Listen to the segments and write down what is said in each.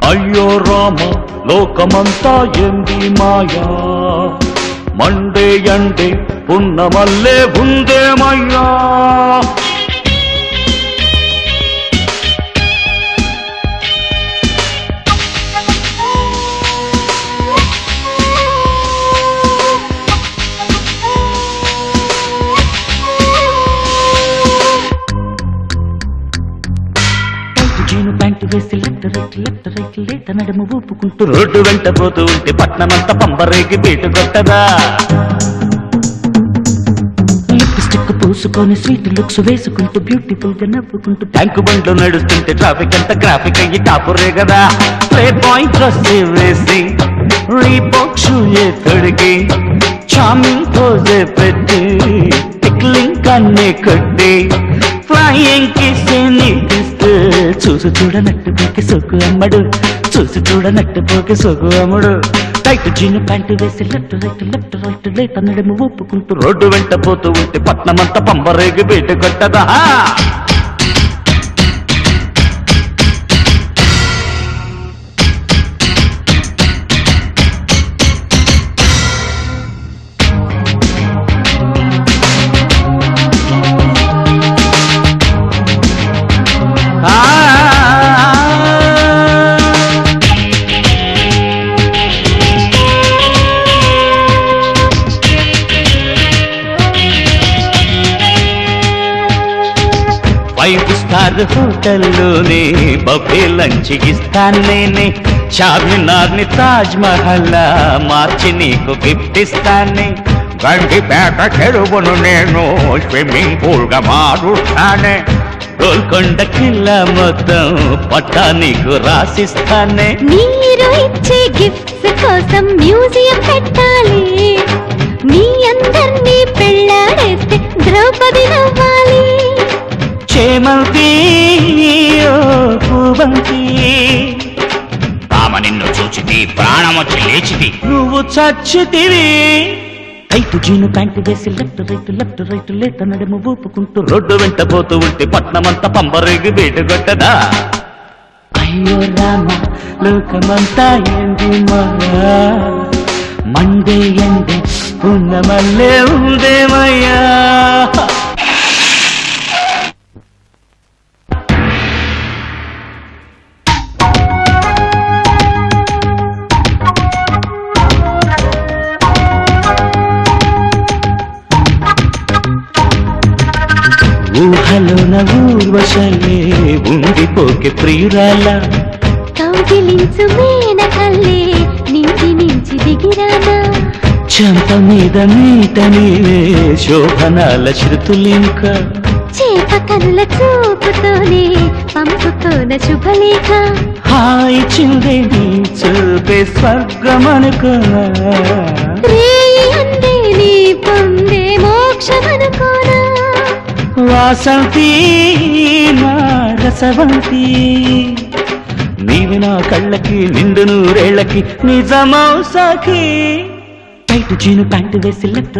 అయ్యో రామ లోకమంతా ఎంది మాయా మండే ఎండే పున్నమల్లే ఉందేమయ్యా ప్యాంటు వేసి లెఫ్ట్ రైట్ లేత నడుము ఊపుకుంటూ రోడ్డు వెంట పోతూ ఉంటే పట్నమంతా పంబరేగి బీటు కొట్టదా లిప్స్టిక్ పూసుకొని స్వీట్ లుక్స్ వేసుకుంటూ బ్యూటిఫుల్ గా నవ్వుకుంటూ ట్యాంకు బండ్లో నడుస్తుంటే ట్రాఫిక్ అంతా గ్రాఫిక్ అయ్యి టాపురే కదా ప్లే బాయ్ డ్రెస్ వేసి రీబాక్ షూయే తొడిగి చామింగ్ పోజే పెట్టి టిక్లింగ్ కన్నే కొట్టి ఫ్లయింగ్ కిస్ నీకిస్తే చూసి చూడనట్టు పోకి సొగ్గు అమ్మడు చూసి చూడనట్టు పోకి సొగ్గు అమ్ముడు టైట్ జీను ప్యాంటు వేసి లెఫ్ట్ రైట్ లేత నడుము ఊపుకుంటూ రోడ్డు వెంట పోతూ ఉంటే పట్నమంతా పంబరేగి బీటు కొట్టదా ఫైవ్ స్టార్ హోటల్లోనే బఫే లంచ్ ఇస్తాను నేనే చార్మినార్ని తాజ్ మహల్ మార్చి నీకు గిఫ్ట్ ఇస్తానే గండిపేట చెరువును నేను స్విమ్మింగ్ పూల్ గా మారుస్తానే గోల్కొండ కిల్లా మొత్తం పట్టా నీకు రాసిస్తానే మీరు ఇచ్చే గిఫ్ట్స్ కోసం మ్యూజియం పెట్టాలి మీ అందర్నీ పెళ్ళాడేస్తే ద్రౌపది నవ్వాలి చేమంతి పూవంతి ఆమె నిన్ను చూచితి ప్రాణమొచ్చి లేచితి నువ్వు చచ్చితివి టైట్ జీను ప్యాంటు వేసి లెఫ్ట్ రైట్ లేత నడుము ఊపుకుంటూ రోడ్డు వెంట పోతూ ఉంటే పట్నమంతా పంబరేగి బీటు కొట్టదా అయ్యో రామ లోకమంతా ఏంది మాయా మండే ఎండే పున్నమల్లే ఉందేమయ్యా ఊహలోన ఊర్వశలే ఉండిపోకే ప్రియురాల కౌగిలించు మేనకల్లే నింటి నుంచి దిగిరానా చెంప మీద మీట నీవే శోభనాల శృతులింక చేప కనుల చూపుతోనే పంపుతోన శుభలేఖ హాయి చిందే నీ చూపే స్వర్గమనుకోనా రేయి అందే నీ పొందే మోక్షమనుకోనా వాసంతి నా రసవంతి నీవి నా కళ్ళకి నిండు నూరేళ్లకి నిజమౌ సఖీ టైట్ జీను ప్యాంటు వేసి లెఫ్ట్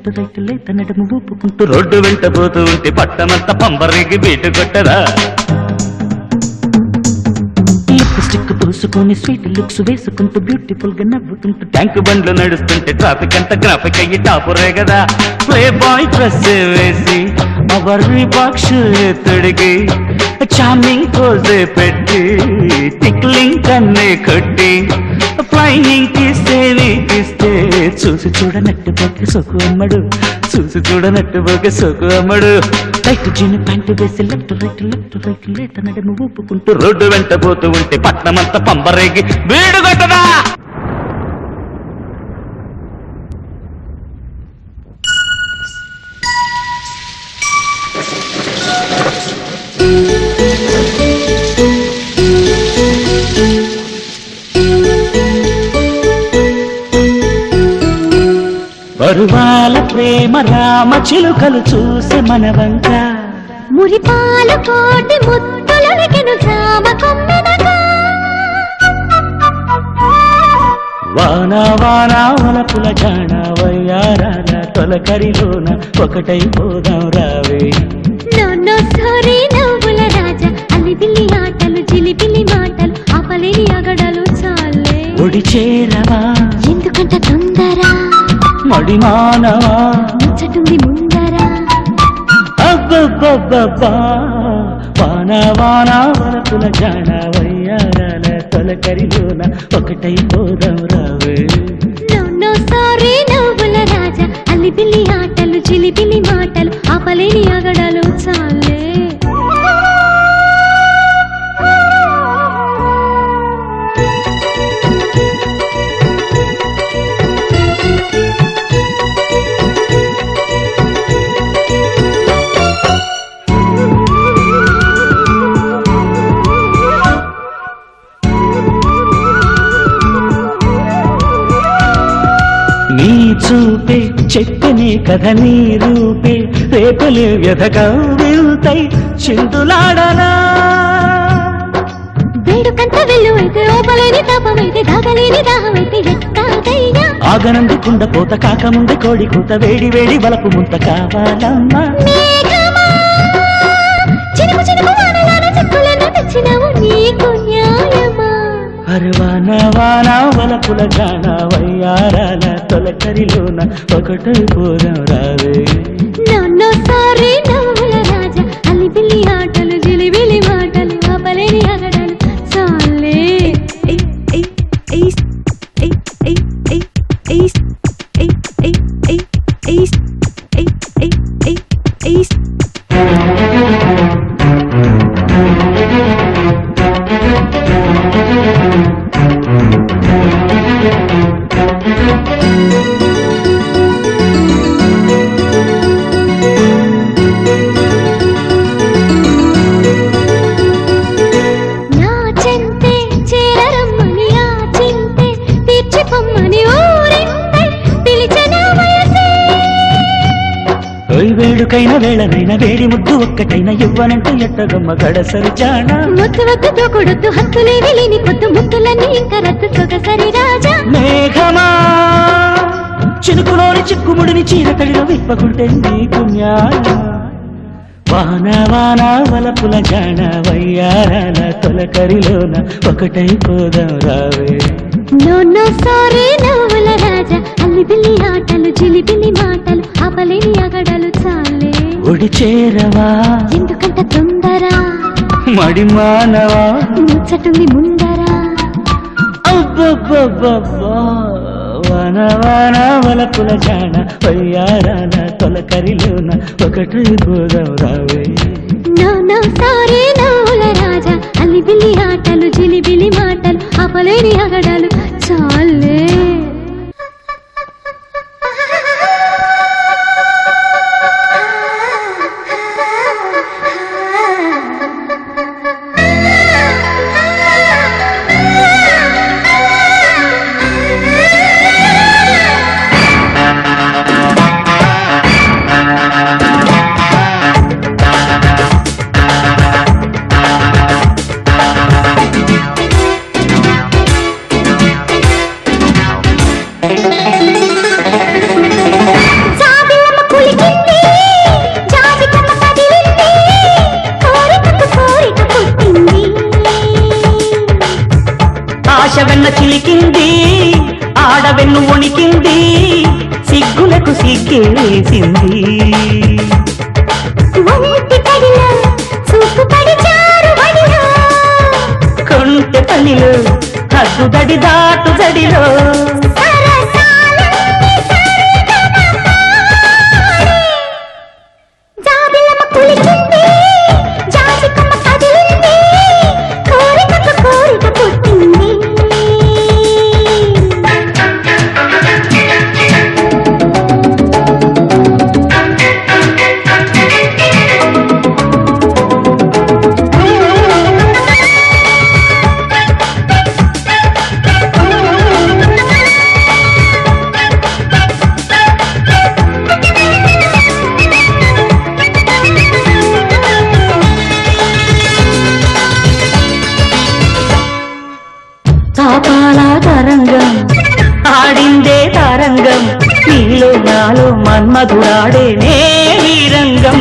రైట్ లేత నడుము ఊపుకుంటూ రోడ్డు వెంట పోతూ ఉంటే పట్టమంతా పంబరేగి బీటు కొట్టదా లిప్స్టిక్ పూసుకొని స్వీట్ లుక్స్ వేసుకుంటూ బ్యూటిఫుల్ గా నవ్వుకుంటూ ట్యాంకు బండ్లు నడుస్తుంటే ట్రాఫిక్ అంతా గ్రాఫిక్ అయ్యి టాపురే కదా ప్లే బాయ్ డ్రెస్ వేసి అవరి బాక్షు తొడిగి చామింగ్ పోజే పెట్టి టిక్లింగ్ కన్నే కొట్టి ఫ్లయింగ్ కిస్తే నీకిస్తే చూసి చూడనట్టు పోకి సొక్కు అమ్మడు చూసి చూడనట్టు పోకి సొక్కు అమ్మడు టైట్ జీను ప్యాంటు వేసి లెఫ్ట్ రైట్ లేత నడుము ఊపుకుంటూ రోడ్డు వెంట పోతూ ఉంటే పట్నమంతా పంబరేగి బీడు కొట్టదా పరువాల ప్రేమ రామ చిలుకలు చూసి మనవంక మురిపాల కోటి ముత్తులకెను జామ కొమ్మెదగా వానా వానా వలపుల జాణ వయ్యారాల తొలకరిలోన ఒకటై పోదాం రావే నా అల్లిబిల్లి ఆటలు జిలిబిల్లి మాటలు ఆపలేని అగడలు చాలే ఒడి చేరవా ఎందుకంట తొందర మడి మానవా ముచ్చటుంది ముందర అబ్బబ్బబ్బబ్బా వాన వాన వరపుల జాన వయ్యారాల తొలకరిలోన ఒకటైపోదాం రావే నో సారీ నవ్వుల రాజా అల్లిబిల్లి ఆటలు జిలిబిల్లి మాటలు ఆపలేని అగడలు చాలే నీ చూపే చెప్పనే కథ నీ రూపే రేపలే వ్యధగా వెళ్తాయి చిందులాడనా వేడుకంత వెల్లువైతే ఓపలేని తాపమైతే దాగలేని దాహమైతే ఎట్టాగయ్యా ఆగనందుకుండ పోత కాకముందే కోడి కూత వేడి వేడి వలపు ముంత కావాలమ్మా మేఘమా చినుకు చినుకు వానలాన చిక్కులను తెచ్చినావు నీకు న్యాయమా అరవాన వాన వలపుల జాన వయ్యారాల తొలకరిలోన ఒకటైపోదాం రావే నో సారీ నవ్వుల రాజా అల్లిబిల్లి ఆటలు జిలిబిలి మాటలు ఆపలేని అగడలు చాలే నా చెంతే చేరరమ్మని ఆ చింతే తీర్చిపొమ్మని ఊరింతే పిలిచిన వయసే ఓయ్ వేడుకైన వేళనైన వేడి ముద్దు ఒక్కటైన ఇవ్వనంటూ ఎట్టగమ్మ గడసరి జాన ముద్దు వద్దుతో కొడొద్దు హత్తులేవి లేని పొద్దు ముద్దులన్నీ ఇంకా రద్దు సొగసరి రాజా మేఘమా చినుకులోని చిక్కుముడిని చీరతడిలో విప్పకుంటే నీకు న్యాయమా వాన వాన వలపుల జాన వయ్యారాల తొలకరిలోన ఒకటైపోదాం రావే నో సారీ నవ్వుల రాజా అల్లిబిల్లి ఆటలు జిలిబిల్లి మాటలు ఆపలేని అగడలు చాలే ఒడి చేరవా ఎందుకంత తొందర మడి మానవా ముచ్చటుంది ముందర అబ్బబ్బబ్బబ్బా వాన వాన వలపుల జాన వయ్యారాల తొలకరిలోన ఒకటైపోదాం రావే నో సారీ నవ్వుల రాజా అల్లిబిల్లి ఆటలు జిలిబిలి మాటలు ఆపలేని అగడలు చాలే ఆశవెన్న చిలికింది ఆడవెన్ను వణికింది సిగ్గులకు సిగ్గేసింది కొంటె పనిలో హద్దు దడి దాటు దడిలో తాపాల తరంగం ఆడిందే తారంగం నీలో నాలో మన్మధురాడే నే వీరంగం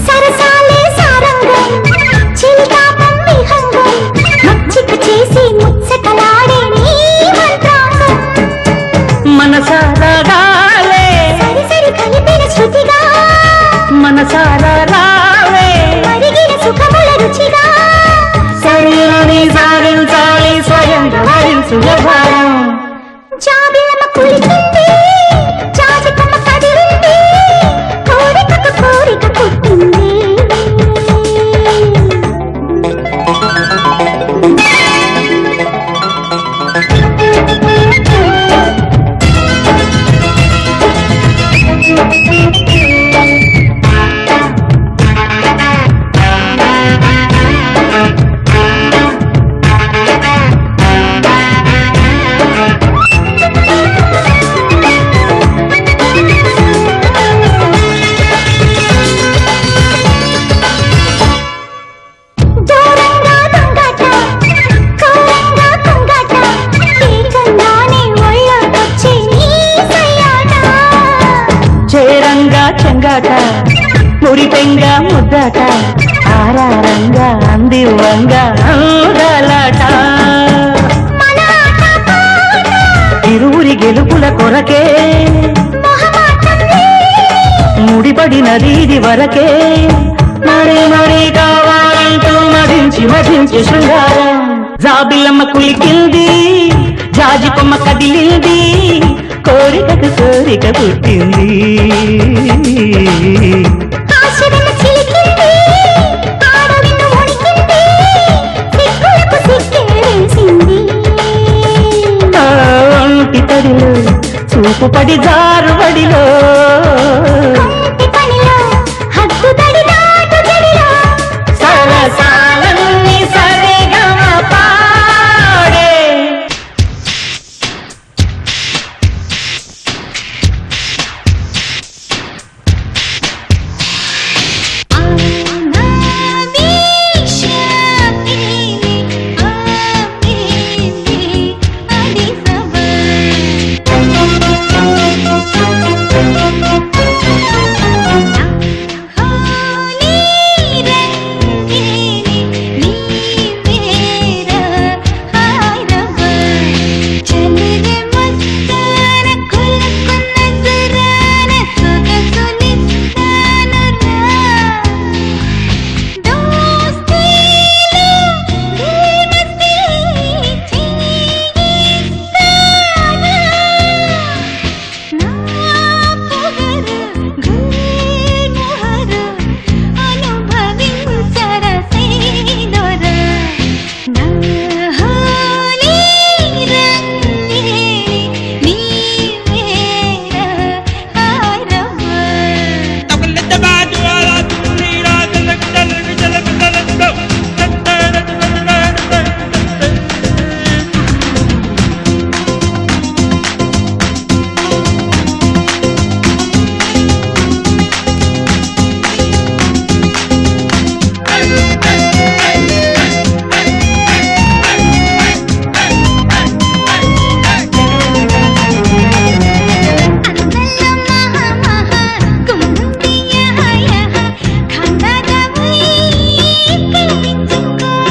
సరసాలే సారంగం చిలికా మనసారా రావే మరిగిన సుఖముల రుచిగా సరిని సాగించాలి స్వయంగా వరించు వ్యవహారం జాబిలమ్మ కులికింది జాజికమ్మ కదిలింది కోరికకు కోరిక పుట్టింది దూరంగా దొంగట కోరంగా కొంగట తీగంగానే ఒళ్ళొచ్చి నీ సయ్యాట చేరంగా చెంగాట మురిపెంగా ముద్దట ఆరారంగా అందివంగా అందాలాట మన ఆట పాట ఇరువురి గెలుపుల కొరకే మొహమాటం లేని ముడిపడినది ఇది వరకే మరి మరి కావాలంటూ మధించి శృంగారం జాబిల్లమ్మ కులికింది జాజి కొమ్మ కదిలింది కోరికకు కోరిక పుట్టింది ఆశవెన్న చిలికింది ఆడవిన్ను ఉడికింది సిగ్గులకు సిగ్గేసింది ఆ ఒంటి తడిలో చూపు పడి జారుబడిలో కొంటి పనిలో హద్దు తడి దాటు జడిలో సరసాలన్నీ సరిగా పాడే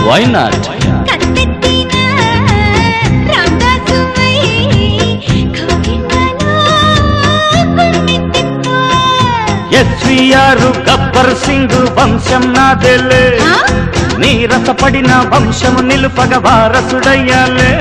Why not? SVR Gabbar Singh వంశం నాదెలే నీ రసపడిన వంశము నిలుపగ వారసుడయ్యాలే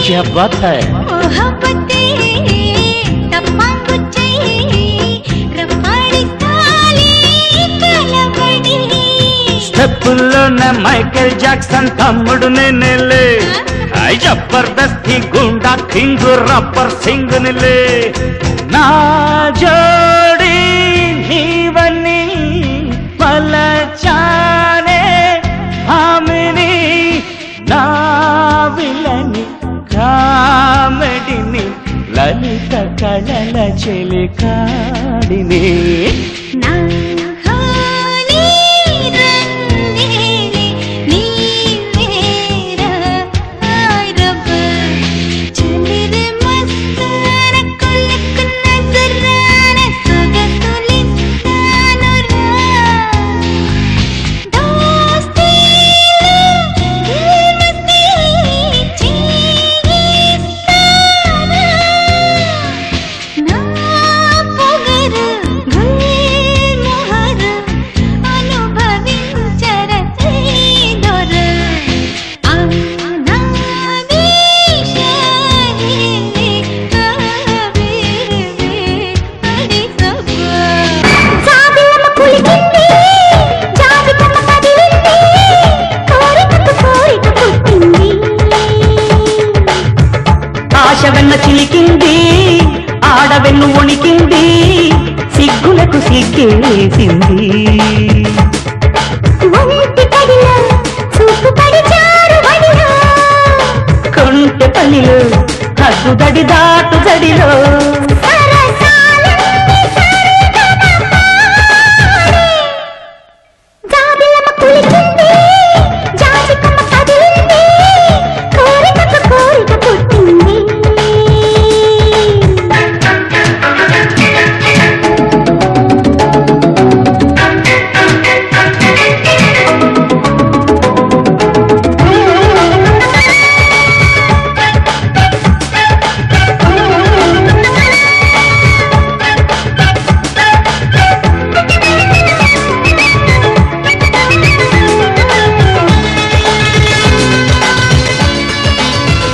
क्या बात है रपाड़ी साली कलबड़ी నా మైకేల్ జాక్సన్ తమ్ముడు నేనేలే జబర్దస్తి గుండా కింగ్ రబ్బర్ సింగ్ నిలే నా జోడి నీవని పలచానే హామిని నా విలని కామెడిని లలిత కళల చెలికాడిని నా హాని రంగేలి నీవేరా రబ్బ చలిరే మస్తాన కొలకు నజరాన సొగసులిస్తానురా దోస్తీలో దిల్మస్తీ చేయిస్తానా నా పొగరు గుల్మోహర అనుభవించర తీదొర అనావిషాహి కవిర్వే హరిసభ జాబిలమ్మ పులికింది జాబితమ్మ కదిలింది కోరికకు కోరిక పుట్టింది ఆశ వెన్న చిలికింది ఆడవెన్ను వణికింది సిగ్గులకు సిగ్గేసింది ఒంటి పడిలో చూపు పడిచారు వడిలో కొంటె పల్లిలో హద్దు దడి దాటు దడిలో